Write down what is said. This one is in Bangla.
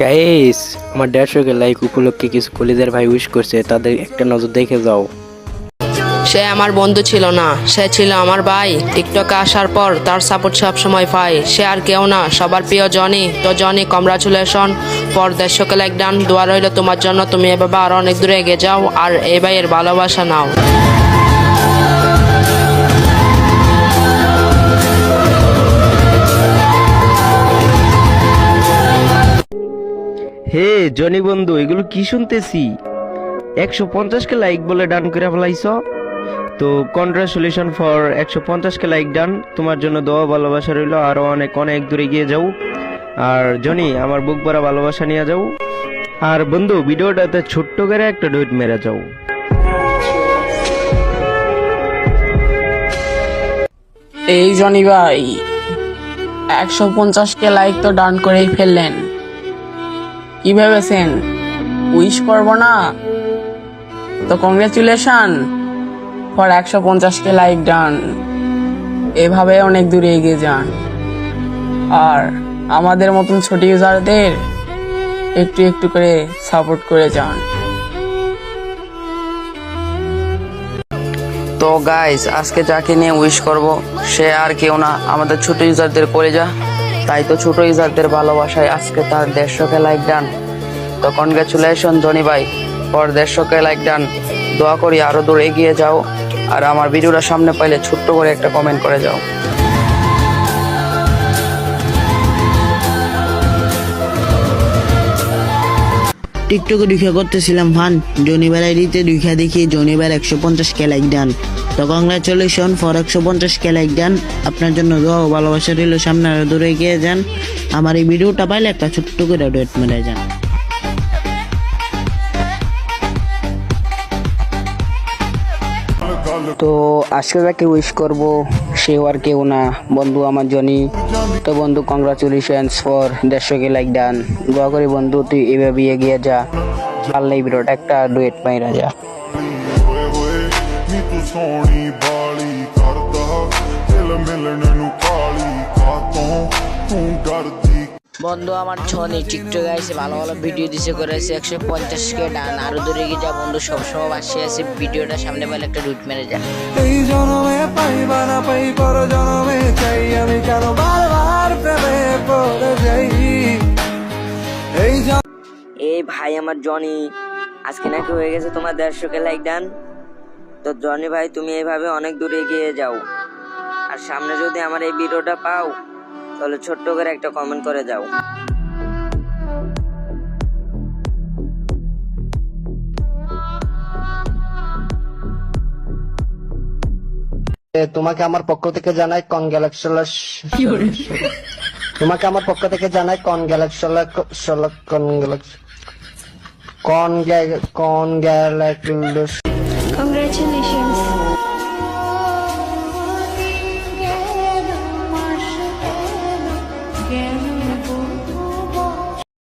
গাইস, আমার 150 লাইক উপলক্ষে কিছু কলিজার ভাই উইশ করছে, তাদের একটা নজর দেখে যাও। সে আমার বন্ধু ছিল না, সে ছিল আমার ভাই। টিকটকে আসার পর তার সাপোর্ট সব সময় পাই। সে আর কেউ না, সবার প্রিয় জনি। তো Johnny, congratulation for 150 like done. দোয়া রইল তোমার জন্য, তুমি এভাবে আরো অনেক দূরে এগিয়ে যাও আর এই ভাইয়ের ভালোবাসা নাও। হে জনি বন্ধু, এগুলো কি শুনতেছি? 150 কে লাইক বলে ডান করে ফেলাইছ। তো congratulation for 150 K like done. তোমার জন্য দোয়া ভালোবাসা রইল, আরো অনেক অনেক দূরে গিয়ে যাও। আর জনি, আমার বুক ভরা ভালোবাসা নিয়ে যাও। আর বন্ধু, ভিডিওটাতে ছোট্ট করে একটা ডুইট মেরে যাও। এই জনি ভাই, 150 কে লাইক তো ডান করেই ফেললেন। কি ভেবেছেন উইশ করবো না? তো congratulation for 150 K like done. এভাবে অনেক দূরে এগিয়ে যান আর আমাদের মতন ছোট ইউজারদের একটু একটু করে সাপোর্ট করে যান। তো গাইস, আজকে যাকে নিয়ে উইশ করব সে আর কেউ না, আমাদের ছোট ইউজারদের কলেজা। তাই তো ছোট ইউজারদের ভালোবাসায় আজকে তার 150 কে লাইক ডান। তো কনগ্রাচুলেশন জনি ভাই ফর 150 কে লাইক ডান। দোয়া করি আরো দূর এগিয়ে যাও আর আমার ভিডিওটা সামনে পাইলে ছোট্ট করে একটা কমেন্ট করে যাও। টিকটকে দুইখা করতেছিলাম ফান, জনিবার আইডিতে দুইখা দেখি জনিবার 150 কে লাইক ডান। তো congratulation for 150 K like done. আপনার জন্য দোয়া ও ভালোবাসা রইল, সামনে আরো দূরে এগিয়ে যান। আমার এই ভিডিওটা পাইলে একটা ছোট্ট করে ডুয়েট মেরে যান। তো আজকে যাকে উইশ করব সেও আর কেউ না, বন্ধু আমার জনি। তো বন্ধু, congratulations for 150 K like done. দোয়া করি বন্ধু তুই এভাবে এগিয়ে যা, পারলে এই ভিডিওটা একটা ডুয়েট মাইরা যা। ਨੀ ਤੂੰ ਸੋਹਣੀ ਬਾਲੀ ਕਰਦਾ ਦਿਲ ਮਿਲਣ ਨੂੰ ਕਾਲੀ ਕਾਤੋਂ ਤੂੰ ਡਰਦੀ। বন্ধু আমার ছনি টিকটকে আইসে ভালো ভালো ভিডিও দিছে, করেছে 150 কে ডান। আরো দূরে গিয়ে যা বন্ধু, সবসময় বাসে আছে। ভিডিওটা সামনে পাইলে একটা ডুইট মেরে যা। এই জনমে পাইবা না পাই, পর জনমে চাই আমি কেন বারবার প্রেমে পড়ে যাই। এই ভাই আমার জনি, আজকে নাকি হয়ে গেছে তোমার 150 কে লাইক ডান। তো জনি ভাই, তুমি এইভাবে অনেক দূরে এগিয়ে যাও আর সামনে যদি আমার এই ভিডিওটা পাও তাহলে ছোট্ট করে একটা কমেন্ট করে যাও। তোমাকে আমার পক্ষ থেকে জানাই তোমাকে আমার পক্ষ থেকে জানাই Congratulations.